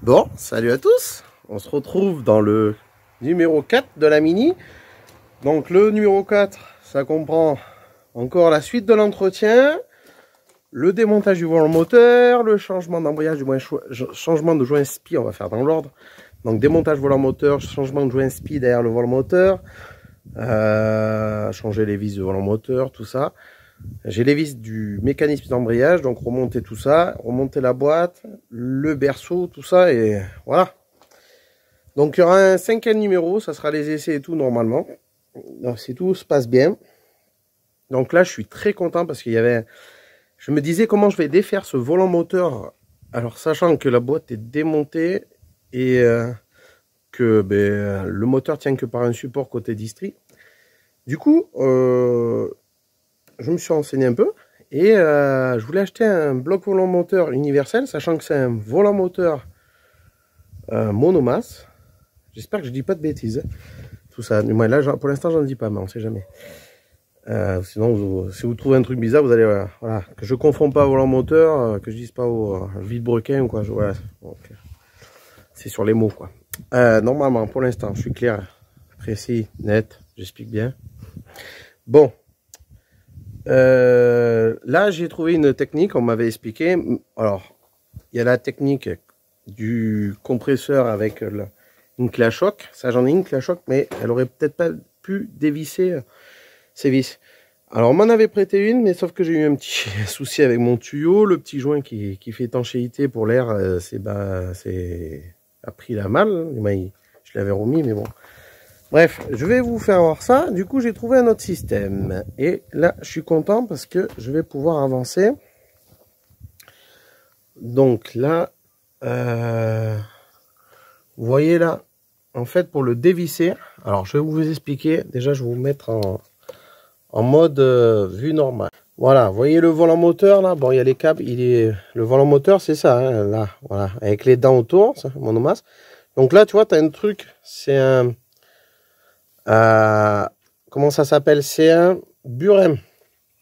Bon, salut à tous. On se retrouve dans le numéro 4 de la Mini. Donc le numéro 4, ça comprend encore la suite de l'entretien, le démontage du volant moteur, le changement d'embrayage, du moins changement de joint SPI, on va faire dans l'ordre. Donc démontage volant moteur, changement de joint SPI derrière le volant moteur, changer les vis de volant moteur, tout ça. J'ai les vis du mécanisme d'embrayage, donc remonter tout ça, remonter la boîte, le berceau, tout ça, et voilà. Donc il y aura un 5e numéro, ça sera les essais et tout normalement. Donc si tout se passe bien. Donc là je suis très content parce qu'il y avait... Je me disais comment je vais défaire ce volant moteur, alors sachant que la boîte est démontée et que le moteur tient que par un support côté distri. Du coup, je me suis renseigné un peu et je voulais acheter un bloc volant moteur universel, sachant que c'est un volant moteur monomasse. J'espère que je dis pas de bêtises. Tout ça, du moins là, pour l'instant, j'en dis pas, mais on sait jamais. Sinon, si vous trouvez un truc bizarre, vous allez voilà, que je confonds pas volant moteur, que je dise pas au vide-brequin ou quoi. Voilà, c'est sur les mots quoi. Normalement, pour l'instant, je suis clair, précis, net, j'explique bien. Bon. Là, j'ai trouvé une technique, on m'avait expliqué. Alors, il y a la technique du compresseur avec une clé à choc. Ça, j'en ai une clé à choc, mais elle aurait peut-être pas pu dévisser ces vis. Alors, on m'en avait prêté une, mais sauf que j'ai eu un petit souci avec mon tuyau. Le petit joint qui fait étanchéité pour l'air, a pris la malle. Je l'avais remis, mais bon. Bref, je vais vous faire voir ça. Du coup, j'ai trouvé un autre système. Et là, je suis content parce que je vais pouvoir avancer. Donc là, vous voyez là, en fait, pour le dévisser, alors je vais vous expliquer. Déjà, je vais vous mettre en mode vue normale. Voilà, vous voyez le volant moteur là. Bon, il y a les câbles. Le volant moteur, c'est ça, hein, là, voilà, avec les dents autour, ça, monomasse. Donc là, tu vois, tu as un truc, c'est un... comment ça s'appelle? C'est un burin.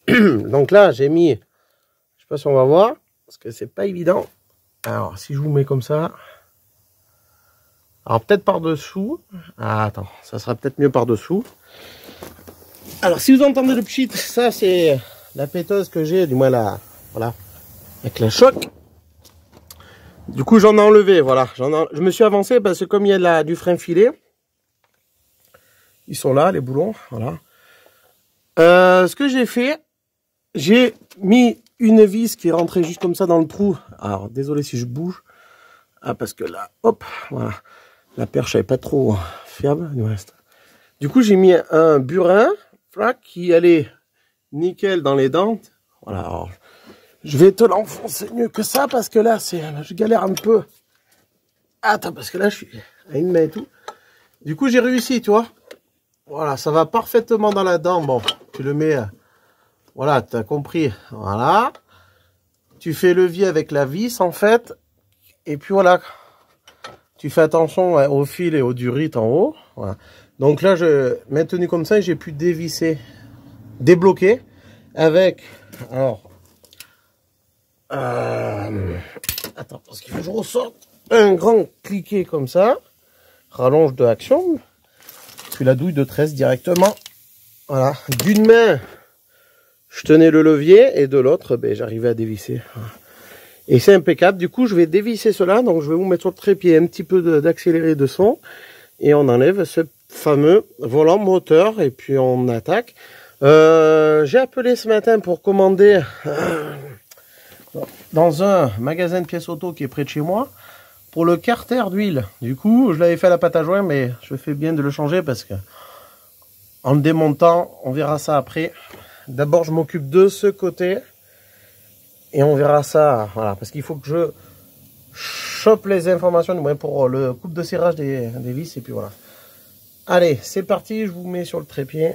Donc là, j'ai mis, je sais pas si on va voir, parce que c'est pas évident. Alors, si je vous mets comme ça, alors peut-être par-dessous. Ah, attends, ça sera peut-être mieux par-dessous. Alors, si vous entendez le pchit, ça c'est la péteuse que j'ai, du moins là, voilà, avec la choc. Du coup, j'en ai enlevé, voilà. Je me suis avancé parce que comme il y a du frein filé, ils sont là, les boulons, voilà. Ce que j'ai fait, j'ai mis une vis qui est rentrée juste comme ça dans le trou. Alors, désolé si je bouge. Ah, parce que là, hop, voilà. La perche n'est pas trop fiable, du reste. Du coup, j'ai mis un burin, qui allait nickel dans les dents. Voilà, alors, je vais te l'enfoncer mieux que ça, parce que là, je galère un peu. Attends, parce que là, je suis à une main et tout. Du coup, j'ai réussi, tu vois. Voilà, ça va parfaitement dans la dent. Bon, tu le mets, voilà, tu as compris. Voilà. Tu fais levier avec la vis, en fait. Et puis voilà. Tu fais attention au fil et au durite en haut. Voilà. Donc là, maintenu comme ça, j'ai pu dévisser, débloquer avec, alors, attends, parce qu'il faut que je ressorte un grand cliquet comme ça. Rallonge de action. Puis la douille de 13 directement. Voilà. D'une main, je tenais le levier et de l'autre, j'arrivais à dévisser. Et c'est impeccable. Du coup, je vais dévisser cela. Donc, je vais vous mettre sur le trépied un petit peu d'accéléré de son. Et on enlève ce fameux volant moteur. Et puis, on attaque. J'ai appelé ce matin pour commander dans un magasin de pièces auto qui est près de chez moi. Pour le carter d'huile. Du coup, je l'avais fait à la pâte à joint, mais je fais bien de le changer parce que en le démontant, on verra ça après. D'abord, je m'occupe de ce côté et on verra ça. Voilà, parce qu'il faut que je chope les informations du moins pour le coupe de serrage des vis et puis voilà. Allez, c'est parti. Je vous mets sur le trépied.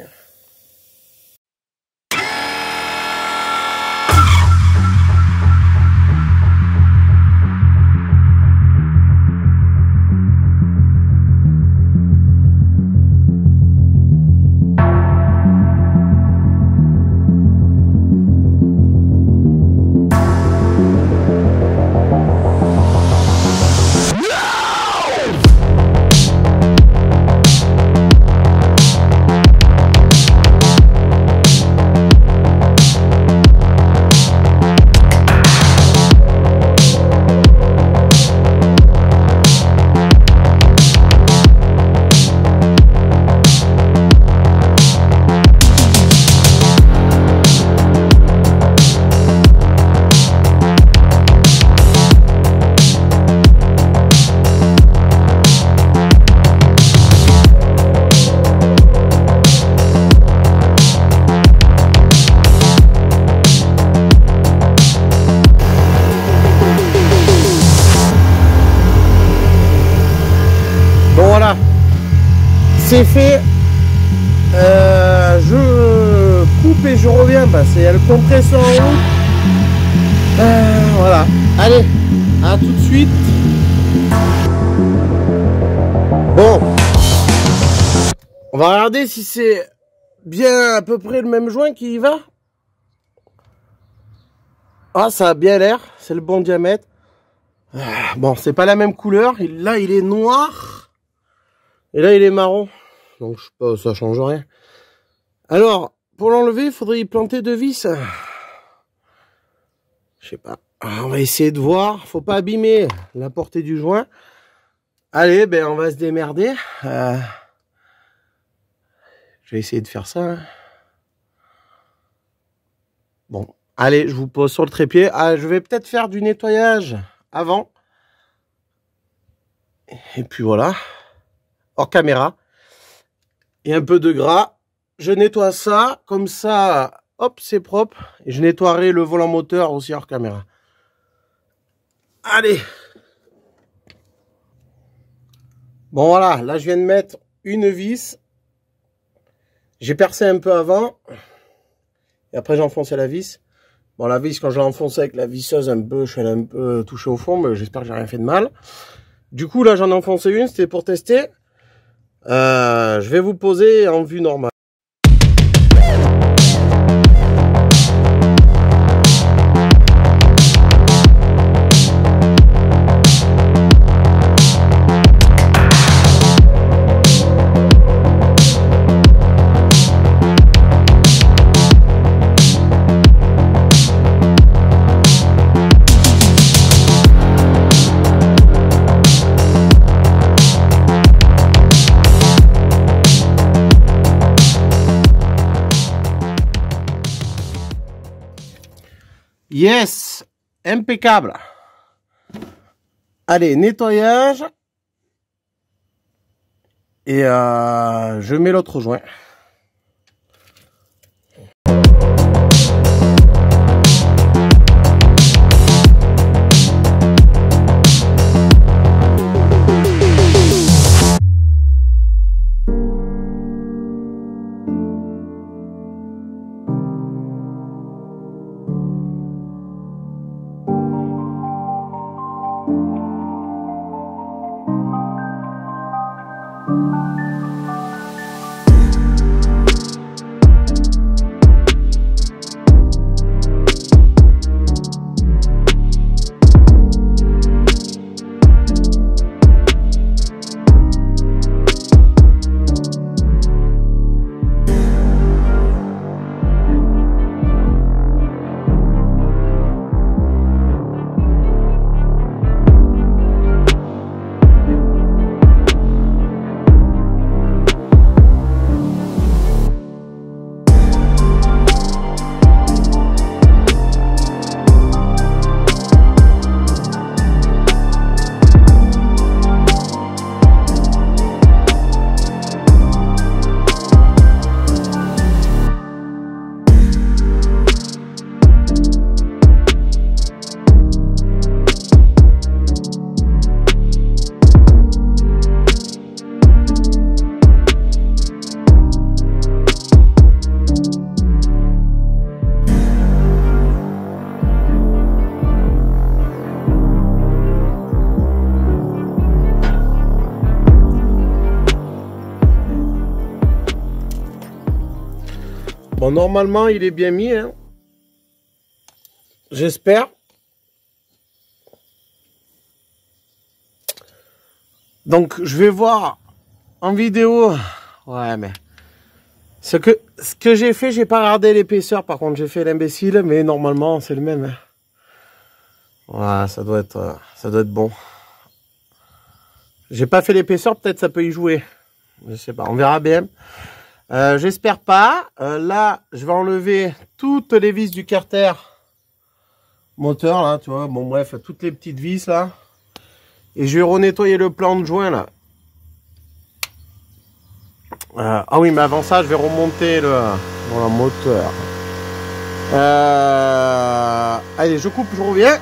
c'est fait. Je coupe et je reviens parce qu'il y a le compresseur en haut. Voilà. Allez, à tout de suite. Bon. On va regarder si c'est bien à peu près le même joint qui y va. Ah, ça a bien l'air. C'est le bon diamètre. Bon, c'est pas la même couleur. Là, il est noir. Et là, il est marron. Donc, je sais pas, ça change rien. Alors, pour l'enlever, il faudrait y planter 2 vis. Je sais pas. On va essayer de voir. Faut pas abîmer la portée du joint. Allez, ben, on va se démerder. Je vais essayer de faire ça. Hein. Bon. Allez, je vous pose sur le trépied. Je vais peut-être faire du nettoyage avant. Et puis voilà. Hors caméra. Et un peu de gras. Je nettoie ça. Comme ça, hop, c'est propre. Et je nettoierai le volant moteur aussi hors caméra. Allez. Bon, voilà. Là, je viens de mettre une vis. J'ai percé un peu avant. Et après, j'ai enfoncé la vis. Bon, la vis, quand je l'ai enfoncée avec la visseuse un peu, je suis allé un peu toucher au fond, mais j'espère que j'ai rien fait de mal. Du coup, là, j'en ai enfoncé une, c'était pour tester. Je vais vous poser en vue normale. Yes, impeccable. Allez, nettoyage. Et je mets l'autre joint. Bon, normalement, il est bien mis. Hein. J'espère. Donc, je vais voir en vidéo. Ouais, mais... Ce que j'ai fait, j'ai pas regardé l'épaisseur. Par contre, j'ai fait l'imbécile. Mais normalement, c'est le même. Hein. Voilà, ça doit être bon. J'ai pas fait l'épaisseur. Peut-être ça peut y jouer. Je sais pas. On verra bien. J'espère pas. Là, je vais enlever toutes les vis du carter moteur, là, tu vois. Bon, bref, toutes les petites vis, là. Et je vais renettoyer le plan de joint, là. Ah oui, mais avant ça, je vais remonter le moteur. Allez, je coupe, je reviens.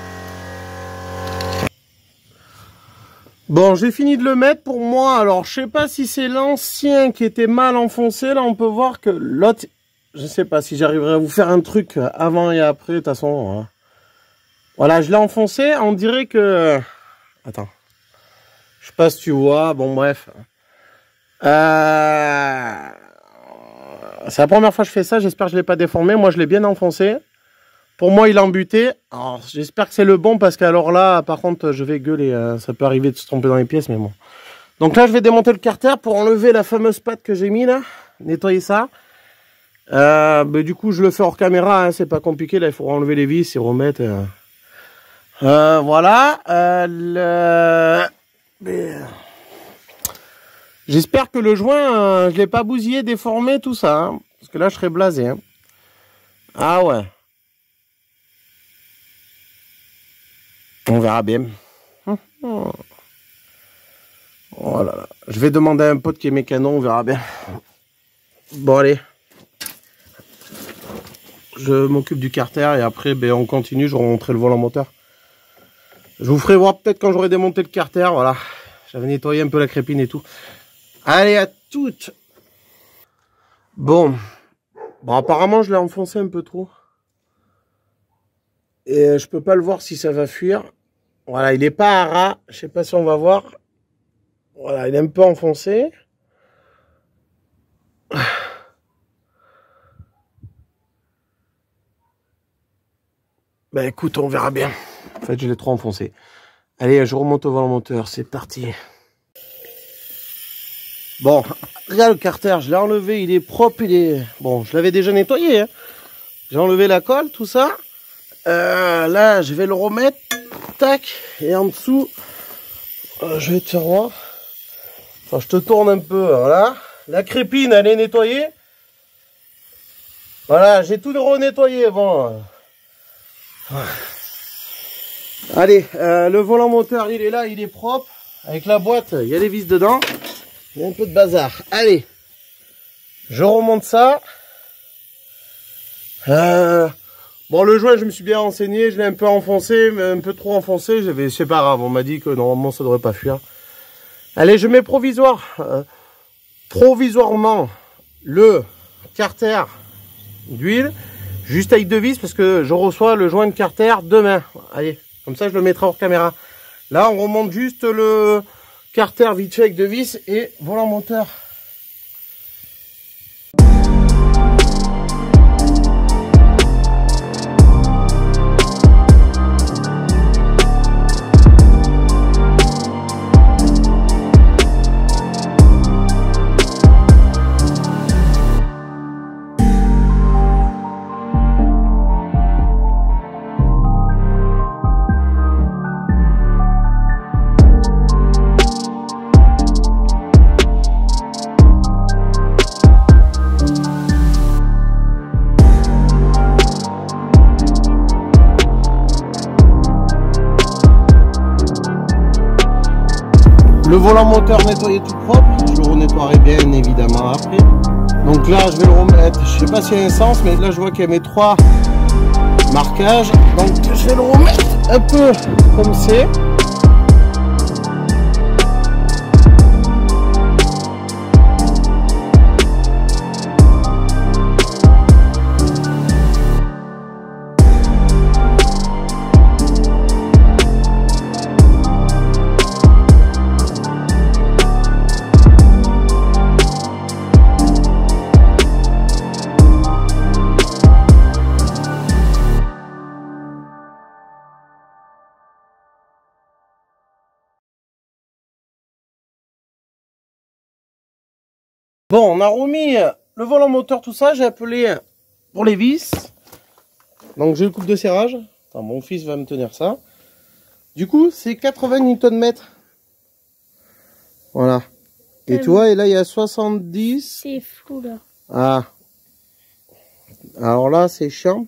Bon, j'ai fini de le mettre pour moi. Alors, je sais pas si c'est l'ancien qui était mal enfoncé. Là, on peut voir que l'autre... Je sais pas si j'arriverai à vous faire un truc avant et après. De toute façon, voilà, je l'ai enfoncé. On dirait que... Attends. Je sais pas si tu vois. Bon, bref. C'est la première fois que je fais ça. J'espère que je l'ai pas déformé. Moi, je l'ai bien enfoncé. Pour moi, il est embuté. Alors, j'espère que c'est le bon parce qu'alors là, par contre, je vais gueuler. Ça peut arriver de se tromper dans les pièces, mais bon. Donc là, je vais démonter le carter pour enlever la fameuse patte que j'ai mis là. Nettoyer ça. Du coup, je le fais hors caméra. Hein, c'est pas compliqué. Là, il faut enlever les vis et remettre. Voilà. J'espère que le joint, je l'ai pas bousillé, déformé, tout ça. Hein, parce que là, je serais blasé. Hein. Ah ouais. On verra bien. Oh là là. Je vais demander à un pote qui est mécano, on verra bien. Bon, allez. Je m'occupe du carter et après, on continue. Je vais remontrer le volant moteur. Je vous ferai voir peut-être quand j'aurai démonté le carter. Voilà. J'avais nettoyé un peu la crépine et tout. Allez, à toutes. Bon, apparemment, je l'ai enfoncé un peu trop. Et je peux pas le voir si ça va fuir. Voilà, il est pas à ras. Je sais pas si on va voir. Voilà, il est un peu enfoncé. Écoute, on verra bien. En fait, je l'ai trop enfoncé. Allez, je remonte au volant moteur. C'est parti. Bon, regarde le carter. Je l'ai enlevé. Il est propre. Il est... Bon, je l'avais déjà nettoyé. Hein. J'ai enlevé la colle, tout ça. Là, je vais le remettre. Tac. Et en dessous, je vais te faire voir. Enfin, je te tourne un peu. Voilà. La crépine, elle est nettoyée. Voilà, j'ai tout renettoyé. Bon. Allez, le volant moteur, il est là, il est propre. Avec la boîte, il y a les vis dedans. Il y a un peu de bazar. Allez. Je remonte ça. Bon, le joint, je me suis bien renseigné, je l'ai un peu enfoncé, mais un peu trop enfoncé. C'est pas grave, on m'a dit que normalement ça devrait pas fuir. Allez, je mets provisoirement le carter d'huile, juste avec 2 vis, parce que je reçois le joint de carter demain. Allez, comme ça je le mettrai hors caméra. Là, on remonte juste le carter vite fait avec 2 vis et volant moteur. Le volant moteur nettoyé tout propre, je le renettoierai bien évidemment après. Donc là je vais le remettre, je sais pas s'il y a un sens, mais là je vois qu'il y a mes 3 marquages. Donc je vais le remettre un peu comme c'est. Bon, on a remis le volant moteur, tout ça. J'ai appelé pour les vis. Donc j'ai le coupe de serrage. Attends, mon fils va me tenir ça. Du coup, c'est 80 Nm. Voilà. Et tu vois, et là, il y a 70. C'est flou, là. Ah. Alors là, c'est chiant.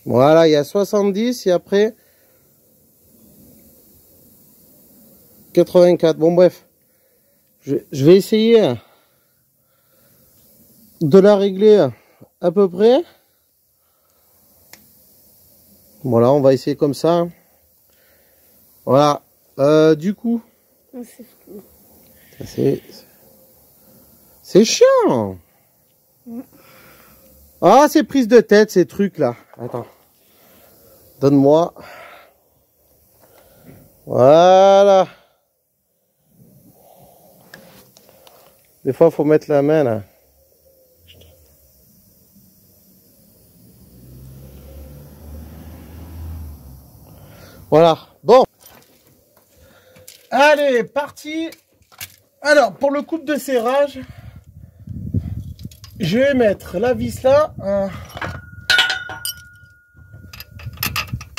Voilà, il y a 70 et après 84. Bon, bref. Je vais essayer de la régler à peu près. Voilà, on va essayer comme ça. Voilà. Du coup. C'est chiant. Ah, c'est prise de tête, ces trucs-là. Attends. Donne-moi. Voilà. Des fois, il faut mettre la main, là. Voilà. Bon. Allez, parti. Alors, pour le couple de serrage, je vais mettre la vis là.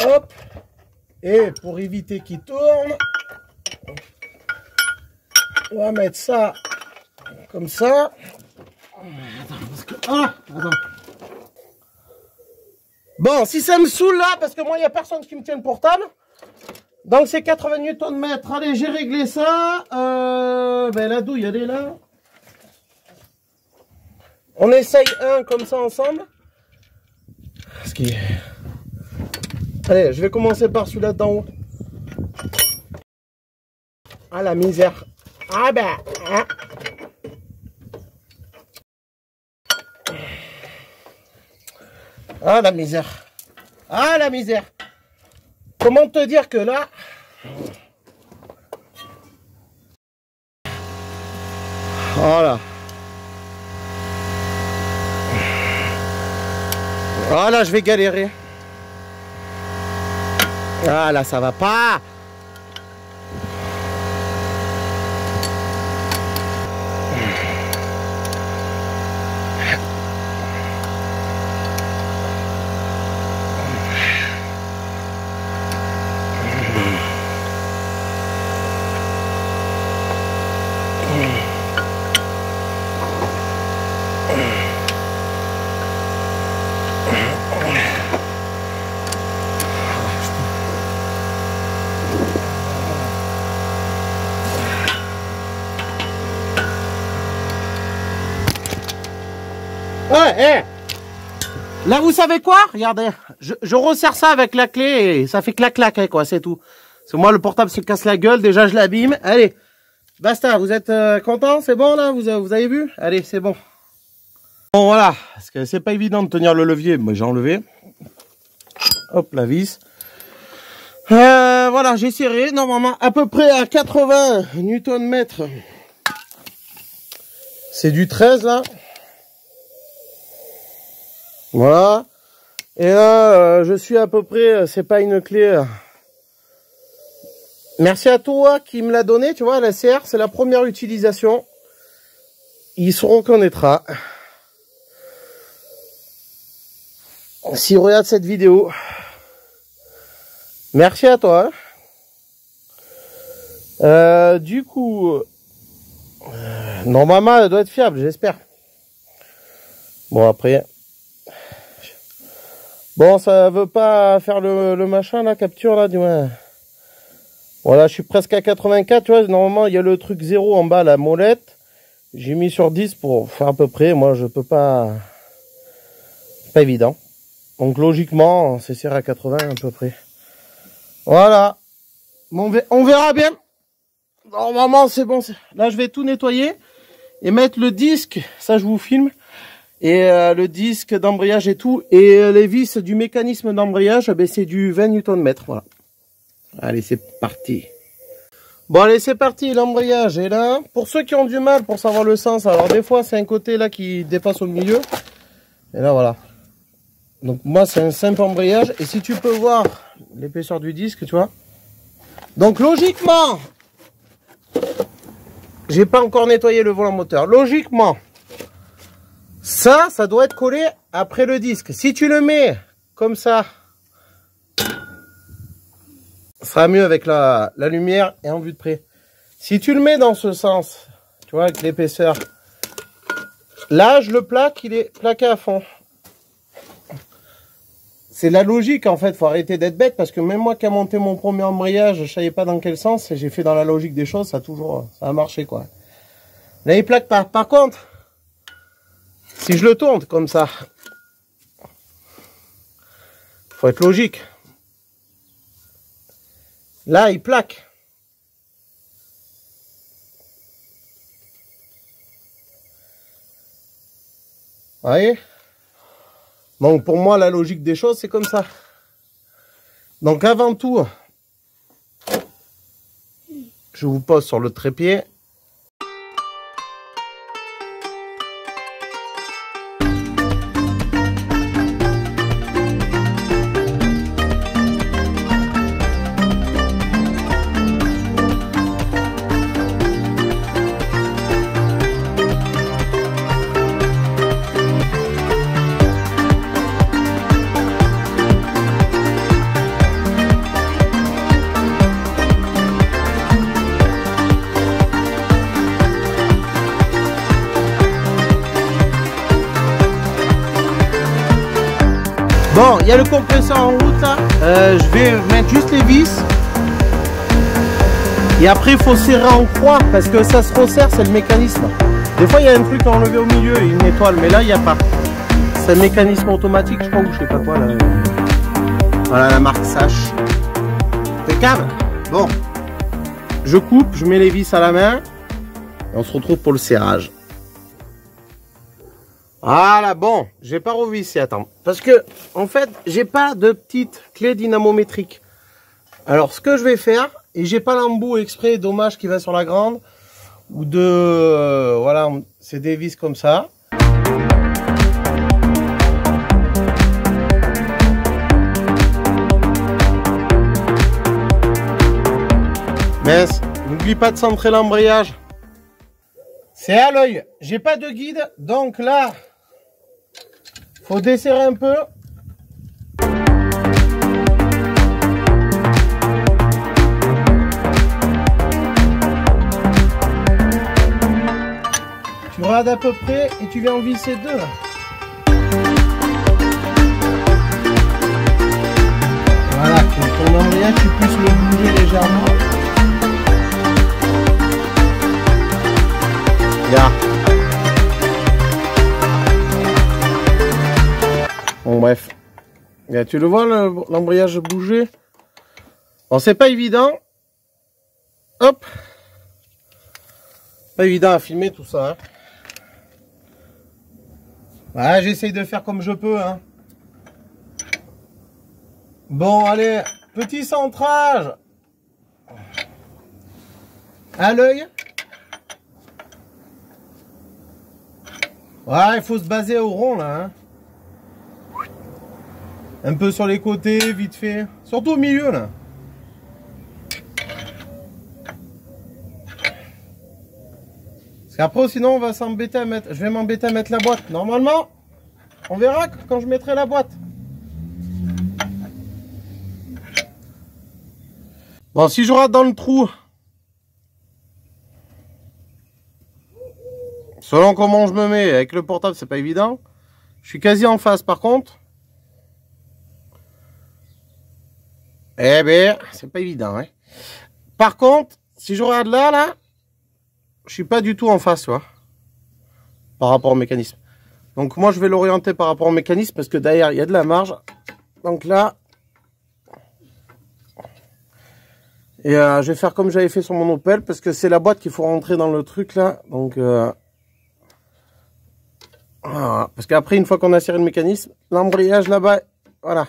Hop. Et pour éviter qu'il tourne, on va mettre ça comme ça. Attends. Bon, si ça me saoule là, parce que moi, il n'y a personne qui me tient le portable. Donc, c'est 80 Nm. Allez, j'ai réglé ça. Ben, la douille, elle est là. On essaye un comme ça ensemble. Allez, je vais commencer par celui-là d'en haut. Ah, la misère. Ah ben. Hein. Ah, la misère. Ah, la misère. Comment te dire que là... Voilà. Ah là, je vais galérer. Ah là, ça va pas. Ouais, là, vous savez quoi? Regardez, je resserre ça avec la clé et ça fait clac-clac, quoi, c'est tout. C'est moi, le portable se casse la gueule, déjà je l'abîme. Allez, basta, vous êtes content? C'est bon, là? Vous avez vu? Allez, c'est bon. Bon, voilà, parce que c'est pas évident de tenir le levier, mais j'ai enlevé. Hop, la vis. Voilà, j'ai serré, normalement, à peu près à 80 Nm. C'est du 13, là. Voilà. Et là, je suis à peu près, c'est pas une clé. Merci à toi qui me l'a donné, tu vois, la CR, c'est la première utilisation. Il se reconnaîtra. S'il regarde cette vidéo. Merci à toi. Du coup, normalement, elle doit être fiable, j'espère. Bon, après... Bon, ça veut pas faire le machin, la capture, là, du moins. Voilà, je suis presque à 84, tu vois. Normalement, il y a le truc 0 en bas, la molette. J'ai mis sur 10 pour faire à peu près. Moi, je peux pas... C'est pas évident. Donc, logiquement, c'est serré à 80 à peu près. Voilà. Bon, on verra bien. Normalement, c'est bon. Là, je vais tout nettoyer. Et mettre le disque. Ça, je vous filme. Et le disque d'embrayage et tout. Et les vis du mécanisme d'embrayage, ben, c'est du 20 Nm. Voilà. Allez, c'est parti. Bon, allez, c'est parti. L'embrayage est là. Pour ceux qui ont du mal pour savoir le sens, alors des fois, c'est un côté là qui dépasse au milieu. Et là, voilà. Donc, moi, c'est un simple embrayage. Et si tu peux voir l'épaisseur du disque, tu vois. Donc, logiquement, j'ai pas encore nettoyé le volant moteur. Logiquement, ça doit être collé après le disque. Si tu le mets comme ça, ça sera mieux avec la lumière et en vue de près. Si tu le mets dans ce sens, tu vois, avec l'épaisseur, là, je le plaque, il est plaqué à fond. C'est la logique, en fait. Faut arrêter d'être bête parce que même moi qui a monté mon premier embrayage, je savais pas dans quel sens et j'ai fait dans la logique des choses, ça a marché, quoi. Là, il plaque pas. Par contre, si je le tourne comme ça, faut être logique. Là, il plaque. Vous voyez? Donc pour moi, la logique des choses, c'est comme ça. Donc avant tout, je vous pose sur le trépied. Bon, il y a le compresseur en route là. Je vais mettre juste les vis. Et après, il faut serrer en croix parce que ça se resserre, c'est le mécanisme. Des fois, il y a un truc à enlever au milieu, une étoile, mais là, il n'y a pas. C'est un mécanisme automatique, je crois, ou je sais pas quoi. Là. Voilà la marque Sache. Impeccable. Bon, je coupe, je mets les vis à la main. Et on se retrouve pour le serrage. Voilà, bon, j'ai pas revissé, attends. Parce que, en fait, j'ai pas de petite clé dynamométrique. Alors, ce que je vais faire, et j'ai pas l'embout exprès, dommage, qui va sur la grande, ou de, voilà, c'est des vis comme ça. Mince, n'oublie pas de centrer l'embrayage. C'est à l'œil, j'ai pas de guide, donc là, faut desserrer un peu. Tu regardes à peu près et tu viens en visser deux là. Voilà, que ton embrayage tu puisses le bouger légèrement. Regarde. Bon bref. Là, tu le vois l'embrayage bouger. Bon, c'est pas évident. Hop. Pas évident à filmer tout ça. Hein. Voilà, j'essaye de faire comme je peux. Hein. Bon, allez, petit centrage. À l'œil. Voilà, il faut se baser au rond là. Hein. Un peu sur les côtés, vite fait. Surtout au milieu là. Parce qu'après sinon on va s'embêter à mettre. Je vais m'embêter à mettre la boîte. Normalement, on verra quand je mettrai la boîte. Bon, si je rate dans le trou. Selon comment je me mets, avec le portable c'est pas évident. Je suis quasi en face par contre. Eh ben, c'est pas évident. Hein. Par contre, si je regarde là, je suis pas du tout en face, tu vois. Par rapport au mécanisme. Donc moi je vais l'orienter par rapport au mécanisme parce que derrière il y a de la marge. Donc là. Et je vais faire comme j'avais fait sur mon Opel parce que c'est la boîte qu'il faut rentrer dans le truc là. Donc voilà. Parce qu'après une fois qu'on a serré le mécanisme, l'embrayage là-bas, voilà.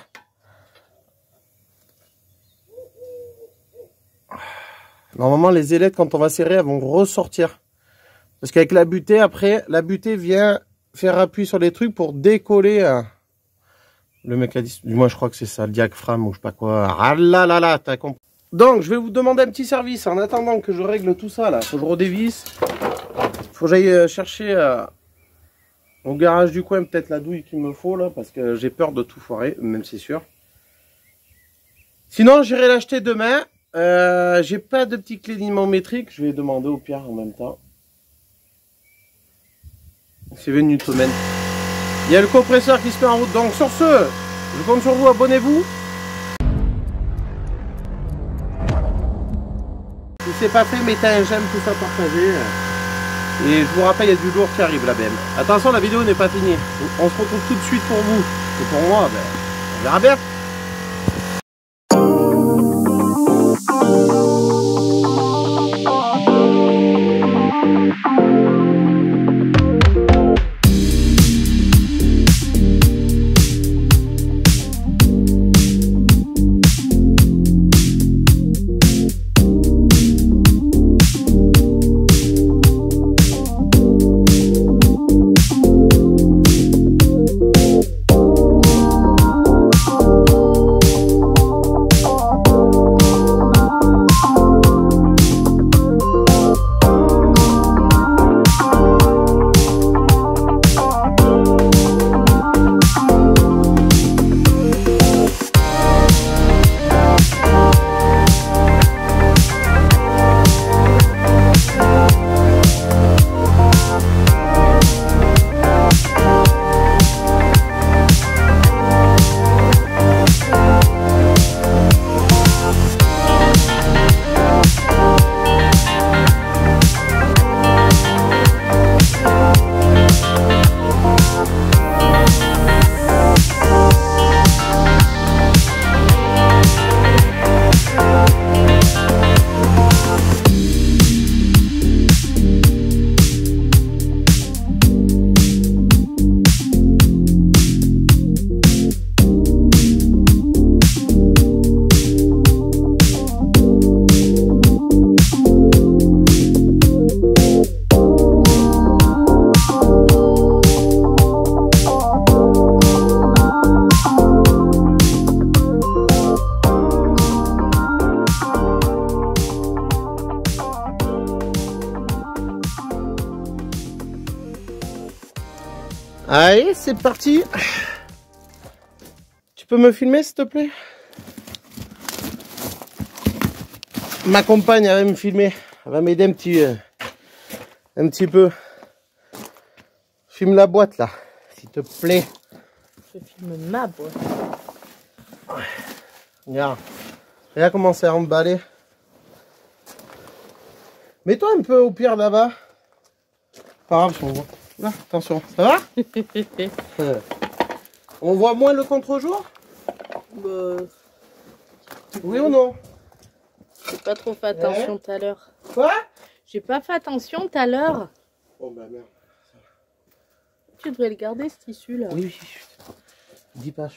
Normalement les ailettes quand on va serrer elles vont ressortir. Parce qu'avec la butée après, la butée vient faire appui sur les trucs pour décoller le mécanisme. Du moins je crois que c'est ça, le diaphragme ou je sais pas quoi. Ah là là là, t'as compris. Donc je vais vous demander un petit service en attendant que je règle tout ça là. Faut que je redévisse. Faut que j'aille chercher au garage du coin peut-être la douille qu'il me faut là. Parce que j'ai peur de tout foirer, même c'est sûr. Sinon j'irai l'acheter demain. J'ai pas de petit clé dynamométrique. Je vais demander au Pierre en même temps. C'est venu Newtonmen. Il y a le compresseur qui se met en route. Donc sur ce, je compte sur vous, abonnez-vous. Si c'est pas fait, mettez un j'aime, tout ça, partagez. Et je vous rappelle, il y a du lourd qui arrive la BM. Attention, la vidéo n'est pas finie. On se retrouve tout de suite pour vous. Et pour moi, ben, on verra bien. Allez, c'est parti. Tu peux me filmer, s'il te plaît? Ma compagne, elle va me filmer. Elle va m'aider un petit peu. Filme la boîte, là, s'il te plaît. Je filme ma boîte. Regarde. Regarde comment c'est emballé. Mets-toi un peu au pire là-bas. Pas grave si on voit. Là, attention. Ça va? On voit moins le contre-jour? Oui ou non? J'ai pas trop fait attention tout à l'heure. Quoi? J'ai pas fait attention tout à l'heure. Oh bah merde. Tu devrais le garder ce tissu là. Oui, oui. Dis pas.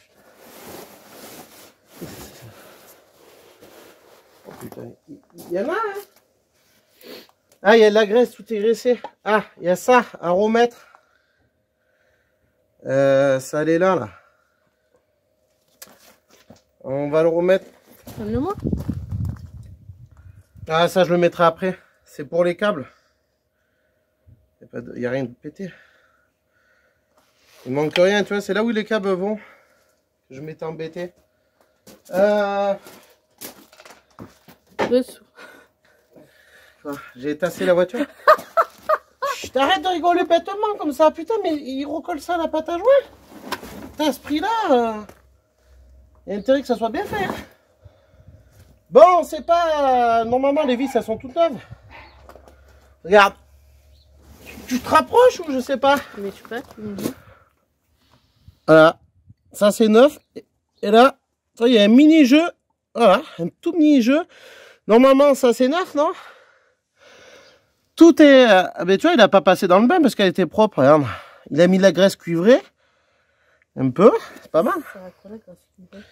Oh putain. Il y en a, hein? Ah, il y a de la graisse, tout est graissé. Ah, il y a ça à remettre. Ça, elle est là, là. On va le remettre. Donne-le-moi. Ah, ça, je le mettrai après. C'est pour les câbles. Il n'y a rien de pété. Il manque rien, tu vois. C'est là où les câbles vont. Je m'étais embêté. Dessous. J'ai tassé la voiture. Chut, arrête de rigoler bêtement comme ça. Putain, mais il recolle ça à la pâte à jouer. Putain, à ce prix-là, il y a intérêt que ça soit bien fait. Bon, c'est pas... Normalement, les vis, elles sont toutes neuves. Regarde. Tu te rapproches ou je sais pas? Mais je sais pas, tu me dis. Voilà. Ça, c'est neuf. Et là, il y a un mini-jeu. Voilà, un tout mini-jeu. Normalement, ça, c'est neuf, non? Tout est... mais tu vois, il n'a pas passé dans le bain parce qu'elle était propre. Regarde. Il a mis de la graisse cuivrée. Un peu. C'est pas mal. Ça va quoi la graisse cuivrée?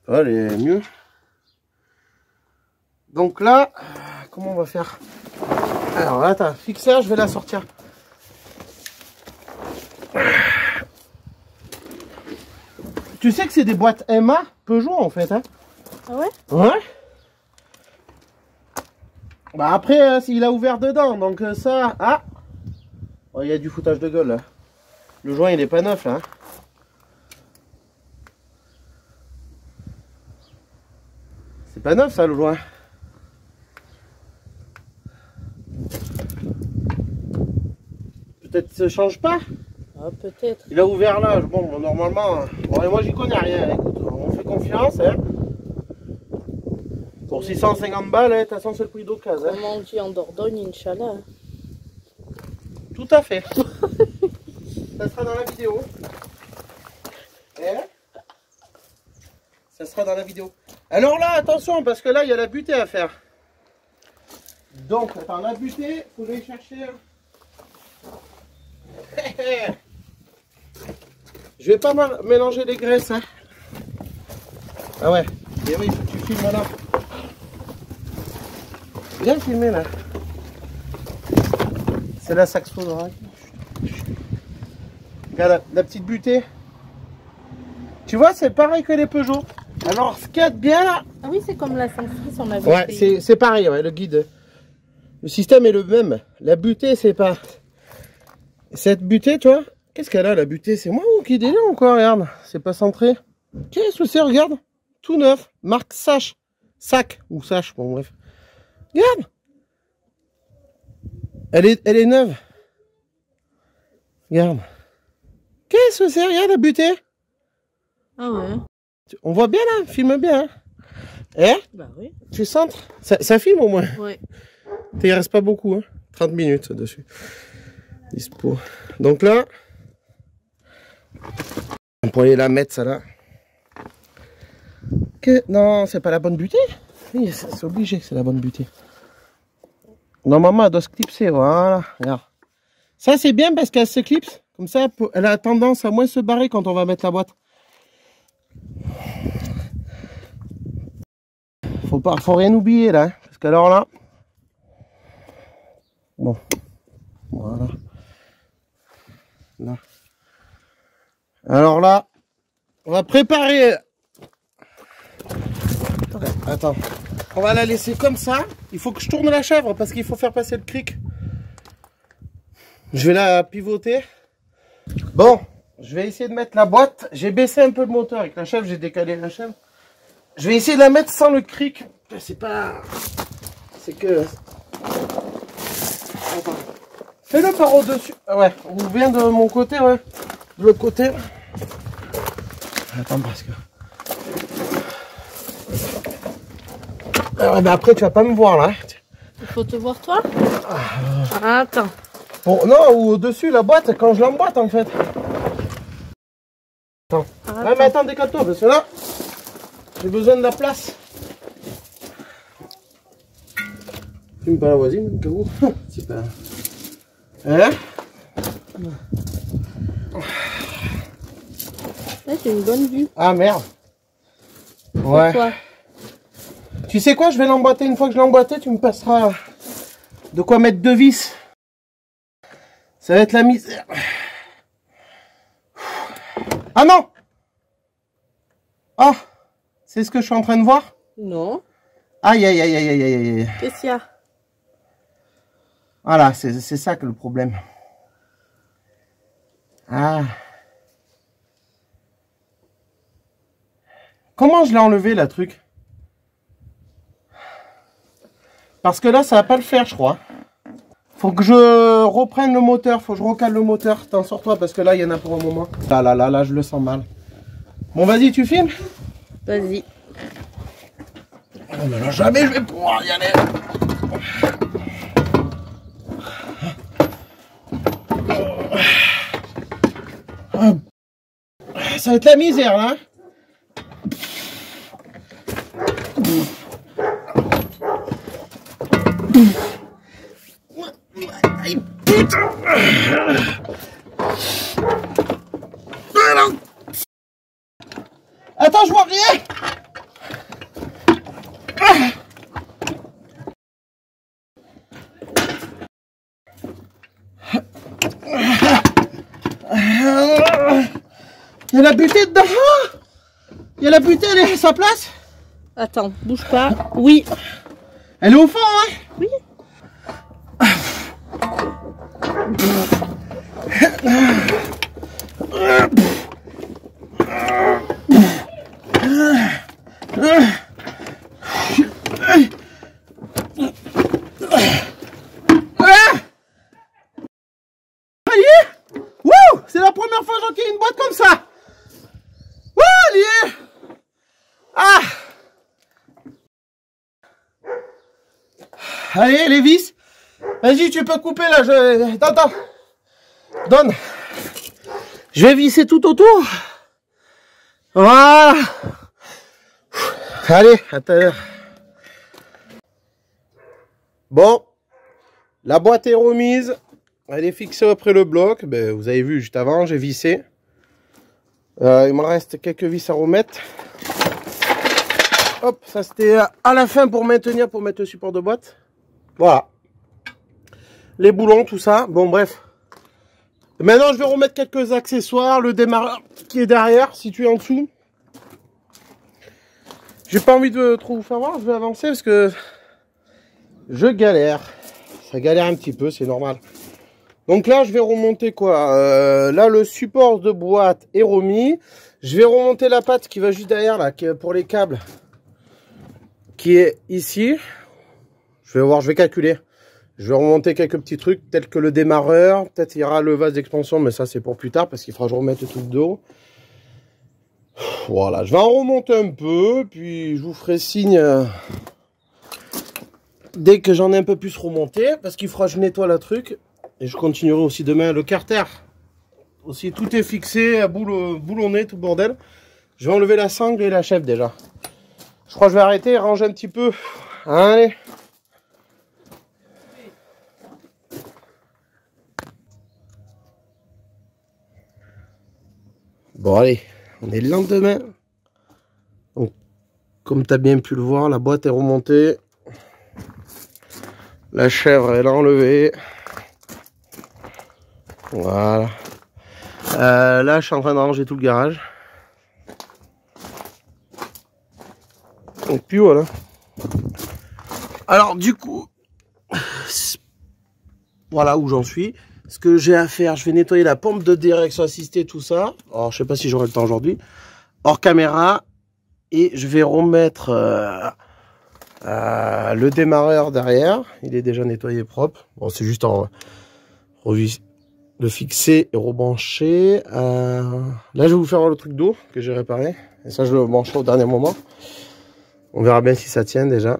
Elle est mieux. Donc là, comment on va faire? Alors, attends, fixeur, je vais la sortir. Tu sais que c'est des boîtes MA Peugeot en fait, hein? Ah ouais? Ouais. Bah après, il a ouvert dedans, donc ça... Ah! Oh, il y a du foutage de gueule là. Le joint il est pas neuf là. Hein. C'est pas neuf ça le joint. Peut-être que ça change pas. Ah peut-être. Il a ouvert là, bon normalement. Bon, et moi j'y connais rien, écoute, on fait confiance. Hein. Pour 650 balles, de toute façon c'est le prix d'occasion. Hein. Comme on dit en Dordogne, Inch'Allah. Tout à fait. Ça sera dans la vidéo. Hein? Ça sera dans la vidéo. Alors là, attention, parce que là, il y a la butée à faire. Donc, attends, la butée, faut aller chercher. Je vais pas mélanger les graisses. Hein. Ah ouais. Et oui, tu filmes là. Bien filmé là. C'est la saxo d'oreille. Regarde la petite butée. Tu vois, c'est pareil que les Peugeot. Alors, ce qu'il y a de bien là. Ah oui, c'est comme la 106, on avait Ouais, c'est pareil, ouais, le guide. Le système est le même. La butée, c'est pas. Cette butée, tu vois. Qu'est-ce qu'elle a, la butée? C'est moi ou qui délire ou quoi? Regarde, c'est pas centré. Qu'est-ce que c'est? Regarde. Tout neuf. Marque Sache. Sac ou Sache, bon, bref. Regarde. Elle est neuve. Regarde. Qu'est-ce que c'est? Regarde la butée. Ah ouais. On voit bien là, filme bien. Hein. Eh? Bah oui. Tu centres? Ça filme au moins? Ouais. Il reste pas beaucoup, hein. 30 minutes dessus. Dispo. Donc là, on pourrait la mettre, ça là. Non, c'est pas la bonne butée. Oui, c'est obligé que c'est la bonne butée. Normalement, elle doit se clipser, voilà. Regarde. Ça, c'est bien parce qu'elle se clipse. Comme ça, elle a tendance à moins se barrer quand on va mettre la boîte. Faut rien oublier là. Hein, parce qu'alors là. Bon. Voilà. Là. Alors là, on va préparer. Attends. On va la laisser comme ça. Il faut que je tourne la chèvre parce qu'il faut faire passer le cric. Je vais la pivoter. Bon. Bon, je vais essayer de mettre la boîte. J'ai baissé un peu le moteur avec la chèvre, j'ai décalé la chèvre. Je vais essayer de la mettre sans le cric. C'est pas... C'est que... Attends. Fais-le par au-dessus. Ah ouais, on vient de mon côté, ouais. De l'autre côté. Attends, parce que... Ah ouais, mais après, tu vas pas me voir, là. Il faut te voir, toi? Attends. Bon, non, ou au-dessus, la boîte, quand je l'emboîte, en fait. Attends. Ouais, mais attends, décale-toi, parce que là, j'ai besoin de la place. Fume pas la voisine, que vous. C'est pas... Hein? Là, j'ai une bonne vue. Ah, merde. Ouais. Quoi? Tu sais quoi, je vais l'emboîter. Une fois que je l'ai emboîté, tu me passeras de quoi mettre 2 vis. Ça va être la misère. Ah non! Ah! C'est ce que je suis en train de voir? Non. Aïe, aïe, aïe, aïe, aïe, aïe, aïe. Qu'est-ce qu'il y a? Voilà, c'est ça que le problème. Ah. Comment je l'ai enlevé, la truc? Parce que là, ça va pas le faire, je crois. Faut que je reprenne le moteur, faut que je recale le moteur. T'en sors-toi, parce que là, il y en a pour un moment. Là, je le sens mal. Bon, vas-y, tu filmes? Vas-y. Oh mais là, jamais je vais pouvoir y aller. Ça va être la misère, là. Aïe, putain. Attends, je vois rien. Il y a la butée dedans. Il y a la butée, elle est à sa place. Attends, bouge pas. Oui. Elle est au fond, hein? Oui. Wouh! C'est la première fois que j'enquille une boîte comme ça. Wouh, lié! Ah! Allez, les vis. Vas-y, tu peux couper là. Attends. Donne. Je vais visser tout autour. Voilà. Allez, à tout à l'heure. Bon. La boîte est remise. Elle est fixée après le bloc. Ben, vous avez vu juste avant, j'ai vissé. Il me reste quelques vis à remettre. Hop, ça c'était à la fin pour maintenir, pour mettre le support de boîte. Voilà. Les boulons, tout ça. Bon, bref. Maintenant, je vais remettre quelques accessoires. Le démarreur qui est derrière, situé en dessous. J'ai pas envie de trop vous faire voir. Je vais avancer parce que je galère. Ça galère un petit peu, c'est normal. Donc là, je vais remonter quoi? Là, le support de boîte est remis. Je vais remonter la patte qui va juste derrière, là, qui est pour les câbles. Qui est ici. Je vais voir, je vais calculer. Je vais remonter quelques petits trucs, tels que le démarreur. Peut-être il y aura le vase d'expansion, mais ça, c'est pour plus tard, parce qu'il faudra que je remette tout de dos. Voilà, je vais en remonter un peu, puis je vous ferai signe dès que j'en ai un peu plus remonté, parce qu'il faudra que je nettoie le truc. Et je continuerai aussi demain le carter. Aussi, tout est fixé, boulonné, tout bordel. Je vais enlever la sangle et la chèvre déjà. Je crois que je vais arrêter et ranger un petit peu. Allez. Bon, allez. On est le lendemain. Donc, comme tu as bien pu le voir, la boîte est remontée. La chèvre, elle est enlevée. Voilà. Là, je suis en train de ranger tout le garage. Et puis voilà. Alors, du coup, voilà où j'en suis. ce que j'ai à faire, je vais nettoyer la pompe de direction assistée, tout ça. Alors, je sais pas si j'aurai le temps aujourd'hui. Hors caméra. Et je vais remettre le démarreur derrière. Il est déjà nettoyé propre. Bon, c'est juste en le fixer et rebrancher. Là, je vais vous faire le truc d'eau que j'ai réparé. Et ça, je le brancherai au dernier moment. On verra bien si ça tient déjà.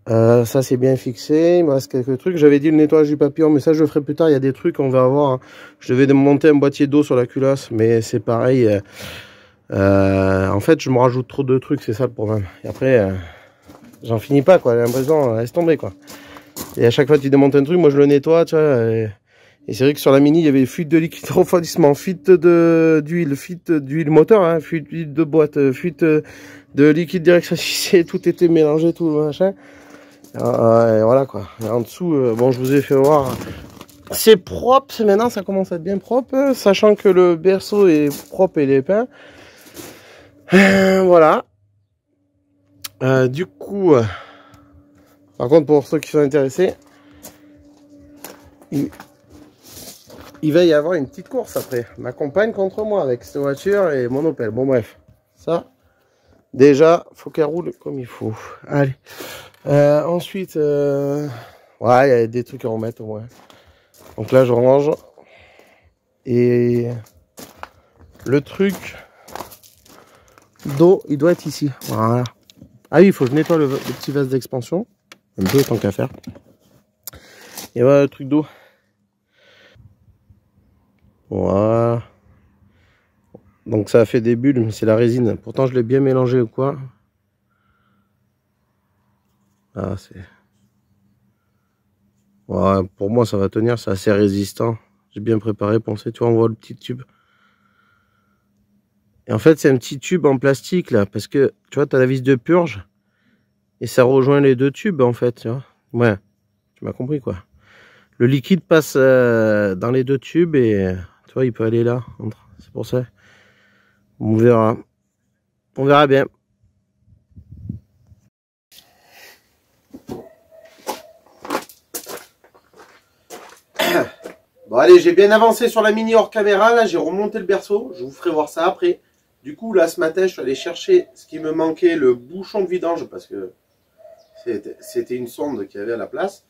Ça, c'est bien fixé. Il me reste quelques trucs. J'avais dit le nettoyage du papillon, mais ça, je le ferai plus tard. Il y a des trucs, on va avoir. Hein. Je devais monter un boîtier d'eau sur la culasse, mais c'est pareil. En fait, je me rajoute trop de trucs, c'est ça le problème. Et après, j'en finis pas, quoi. J'ai l'impression, laisse tomber, quoi. Et à chaque fois, tu démontes un truc, moi, je le nettoie, tu vois. Et c'est vrai que sur la Mini, il y avait fuite de liquide refroidissement, fuite d'huile moteur, hein, fuite d'huile de boîte, fuite de liquide direction assistée, tout était mélangé, tout le machin. Et voilà, quoi. Et en dessous, bon, je vous ai fait voir. C'est propre, maintenant, ça commence à être bien propre, sachant que le berceau est propre et les pins. Voilà. Du coup, par contre, pour ceux qui sont intéressés, il va y avoir une petite course après. Ma compagne contre moi avec cette voiture et mon Opel. Bon, bref. Ça, déjà, faut qu'elle roule comme il faut. Allez. Ensuite, ouais, il y a des trucs à remettre au moins. Donc là, je range. Et le truc d'eau, il doit être ici. Voilà. Ah oui, il faut que je nettoie le petit vase d'expansion. Un peu tant qu'à faire. Et voilà le truc d'eau. Voilà. Donc ça a fait des bulles, mais c'est la résine. Pourtant, je l'ai bien mélangé ou quoi. Ah, c'est... Voilà, pour moi, ça va tenir. C'est assez résistant. J'ai bien préparé, pensé. Tu vois, on voit le petit tube. Et en fait, c'est un petit tube en plastique, là. Parce que, tu vois, tu as la vis de purge. Et ça rejoint les deux tubes, en fait. Tu vois. Ouais, tu m'as compris, quoi. Le liquide passe dans les deux tubes et... Tu vois, il peut aller là. C'est pour ça. On verra. On verra bien. Bon allez, j'ai bien avancé sur la Mini hors caméra. Là, j'ai remonté le berceau. Je vous ferai voir ça après. Du coup, là, ce matin, je suis allé chercher ce qui me manquait, le bouchon de vidange, parce que c'était une sonde qui avait à la place.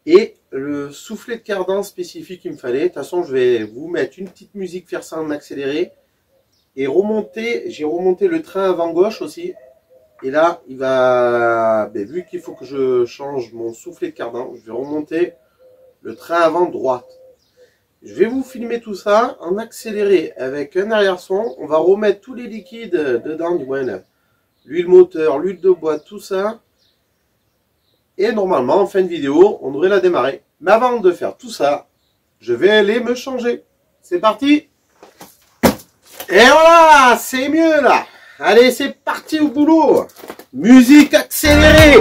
Et le soufflet de cardan spécifique qu'il me fallait. De toute façon, je vais vous mettre une petite musique, faire ça en accéléré. Et remonter, j'ai remonté le train avant gauche aussi. Et là, il va, vu qu'il faut que je change mon soufflet de cardan, je vais remonter le train avant droite. Je vais vous filmer tout ça en accéléré avec un arrière-son. On va remettre tous les liquides dedans, du moins l'huile moteur, l'huile de boîte, tout ça. Et normalement, en fin de vidéo, on devrait la démarrer. Mais avant de faire tout ça, je vais aller me changer. C'est parti! Et voilà, c'est mieux là. Allez, c'est parti au boulot. Musique accélérée.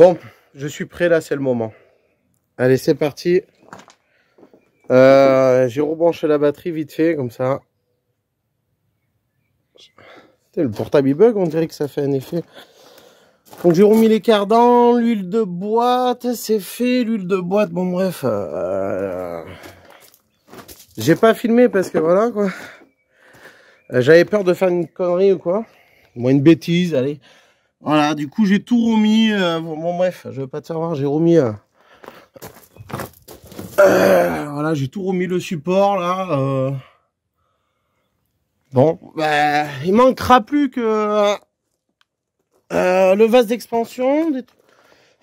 Bon, je suis prêt là, c'est le moment. Allez, c'est parti. J'ai rebranché la batterie vite fait, comme ça. Le portable il bug, on dirait que ça fait un effet. Donc j'ai remis les cardans, l'huile de boîte, c'est fait, l'huile de boîte, bon bref. J'ai pas filmé parce que voilà quoi. J'avais peur de faire une connerie ou quoi. Moi une bêtise, allez. Voilà, du coup j'ai tout remis. Bon bref, je vais pas te savoir, j'ai remis. Voilà, j'ai tout remis le support là. Bon, bah, il manquera plus que le vase d'expansion, des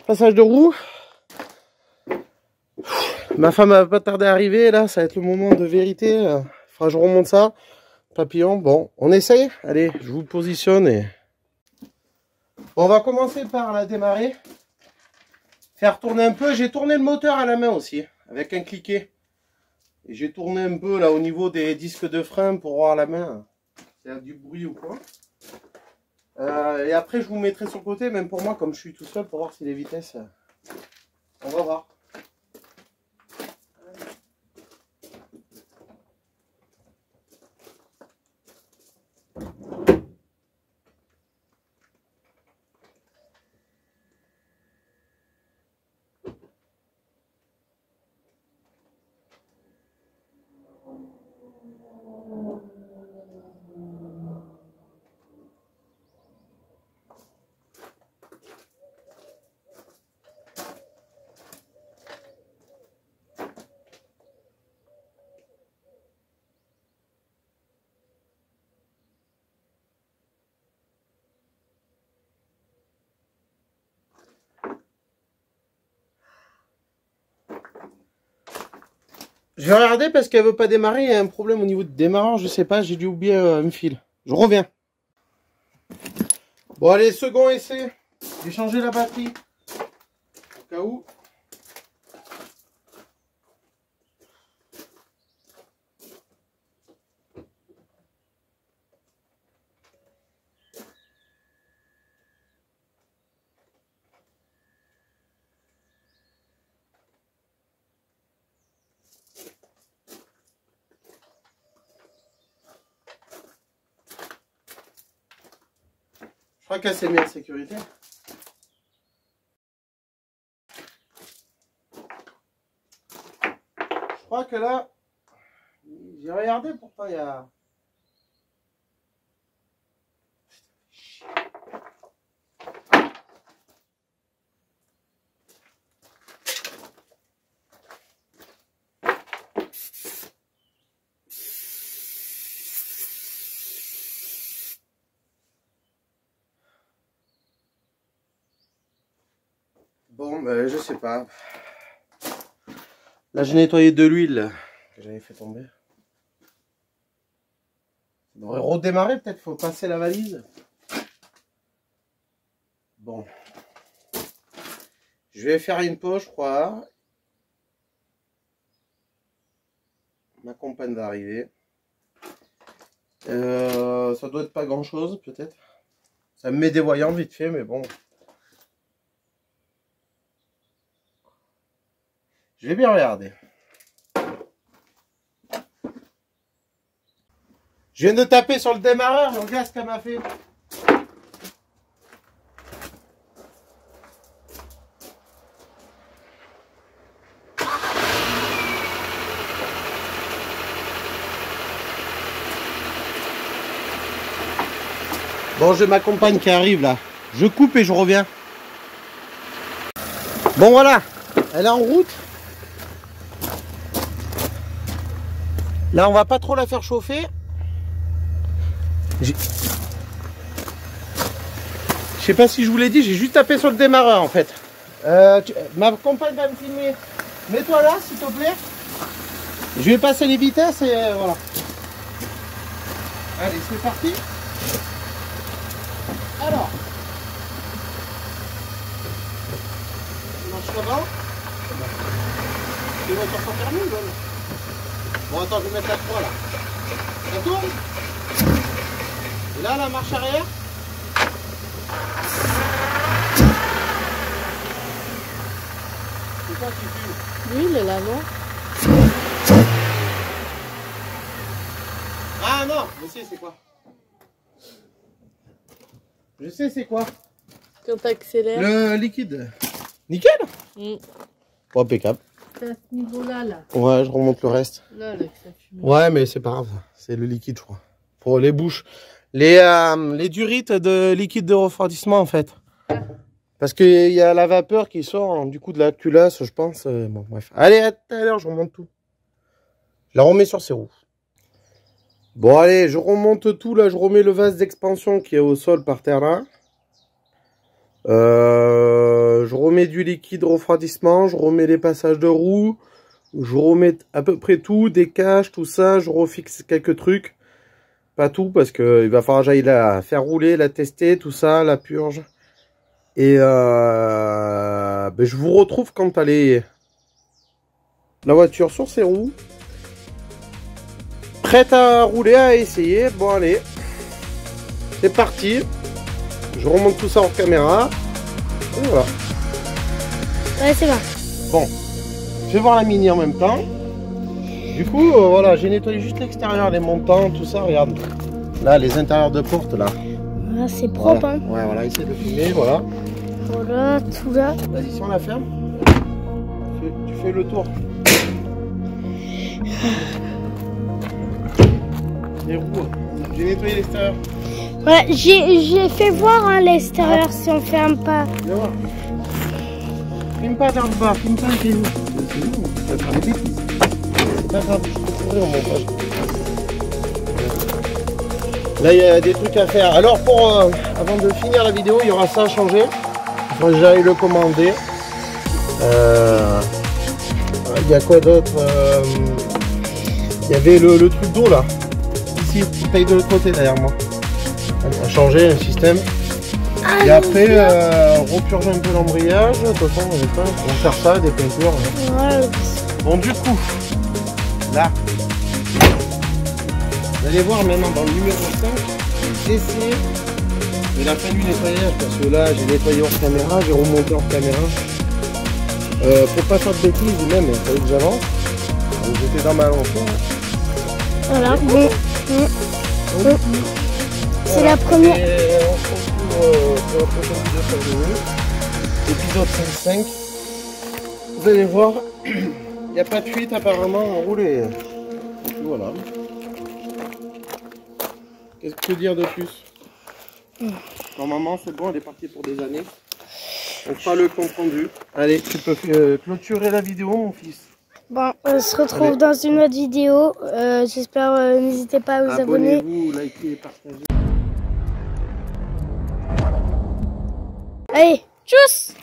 passages de roue. Ma femme va pas tarder à arriver, là, ça va être le moment de vérité. Faudra que je remonte ça. Papillon, bon, on essaye. Allez, je vous positionne et... Bon, on va commencer par la démarrer. Faire tourner un peu. J'ai tourné le moteur à la main aussi, avec un cliquet. Et j'ai tourné un peu là au niveau des disques de frein pour voir la main s'il y a du bruit ou quoi. Et après je vous mettrai sur le côté, même pour moi comme je suis tout seul, pour voir si les vitesses... On va voir. Je vais regarder parce qu'elle veut pas démarrer, il y a un problème au niveau du démarrage, je sais pas, j'ai dû oublier un fil. Je reviens. Bon allez, second essai. J'ai changé la batterie. Au cas où. Je crois qu'elle s'est mise en sécurité. Je crois que là, j'ai regardé pourtant il y a... Bon, ben, je sais pas. Là, j'ai nettoyé de l'huile que j'avais fait tomber. On devrait redémarrer, peut-être, faut passer la valise. Bon. Je vais faire une pause, je crois. Ma compagne va arriver. Ça doit être pas grand-chose, peut-être. Ça me met des voyants vite fait, mais bon. Je vais bien regarder. Je viens de taper sur le démarreur, regarde ce qu'elle m'a fait. Bon, j'ai ma compagne qui arrive là. Je coupe et je reviens. Bon voilà, elle est en route. Là, on va pas trop la faire chauffer. Je sais pas si je vous l'ai dit, j'ai juste tapé sur le démarreur en fait. Ma compagne va me filmer. Mets-toi là, s'il te plaît. Je vais passer les vitesses et voilà. Allez, c'est parti. Alors. On marche là-bas. Les voitures sont fermées ou non? Bon, attends, je vais mettre la 3 là. Ça tourne. Et là, la marche arrière. quoi qui fume? L'huile là, non? Ah non, je sais c'est quoi. Je sais c'est quoi. Quand t'accélères. Le liquide. Nickel. Bon, impeccable. C'est à ce niveau-là, là. Ouais, je remonte le reste. Là, que ça fume. Ouais, mais c'est pas grave. C'est le liquide, je crois. Pour les bouches. Les durites de liquide de refroidissement, en fait. Parce qu'il y a la vapeur qui sort, du coup, de la culasse, je pense. Bon, bref. Allez, à tout à l'heure, je remonte tout. Je la remets sur ses roues. Bon, allez, je remonte tout. Là, je remets le vase d'expansion qui est au sol par terre, là. Je remets du liquide refroidissement. Je remets les passages de roues. Je remets à peu près tout, des caches, tout ça. Je refixe quelques trucs. Pas tout, parce que il va falloir que j'aille la faire rouler, la tester, tout ça, la purge. Et ben, je vous retrouve quand la voiture sur ses roues. Prête à rouler, à essayer. Bon, allez. C'est parti. Je remonte tout ça en caméra. Et voilà. Ouais, c'est bon. Bon. Je vais voir la Mini en même temps. Du coup, voilà, j'ai nettoyé juste l'extérieur, les montants, tout ça. Regarde. Là, les intérieurs de porte, là. Voilà, c'est propre, Voilà. hein. Ouais, voilà, essaye de filmer, voilà. Voilà, tout là. Vas-y, si on la ferme, tu fais le tour. Les roues. J'ai nettoyé l'extérieur. Ouais, j'ai fait voir hein, l'extérieur si on ferme pas. Viens voir. Filme pas dans le bas, filme pas chez nous. C'est nous, on va faire des bêtises. C'est pas grave, je te ferai au montage. Là, il y a des trucs à faire. Alors, avant de finir la vidéo, il y aura ça à changer. Il faut que j'aille le commander. Il y a quoi d'autre? Il y avait le truc d'eau là. Ici, il paye de l'autre côté derrière moi. On va changer un système. Et après, repurger un peu l'embrayage. De toute façon, on va faire ça, des peintures. Ouais. Bon, du coup, là, vous allez voir maintenant dans le numéro 5, j'essaie de la fin du nettoyage parce que là, j'ai nettoyé hors caméra, j'ai remonté hors caméra. Pour pas faire de bêtises, même, il fallait que j'avance. Donc, j'étais dans ma lancée. Voilà, bon. C'est la première. Et on se retrouve pour la prochaine vidéo sur le jeu. Épisode 5.5. Vous allez voir, il n'y a pas de fuite apparemment à rouler. Et puis voilà. Qu'est-ce que tu peux dire de plus? Normalement c'est bon, elle est partie pour des années. On fera le compte rendu. Allez, tu peux clôturer la vidéo mon fils. Bon, on se retrouve dans une autre vidéo. J'espère, n'hésitez pas à vous abonner. Abonnez-vous, likez, partagez. Allez, tchuss!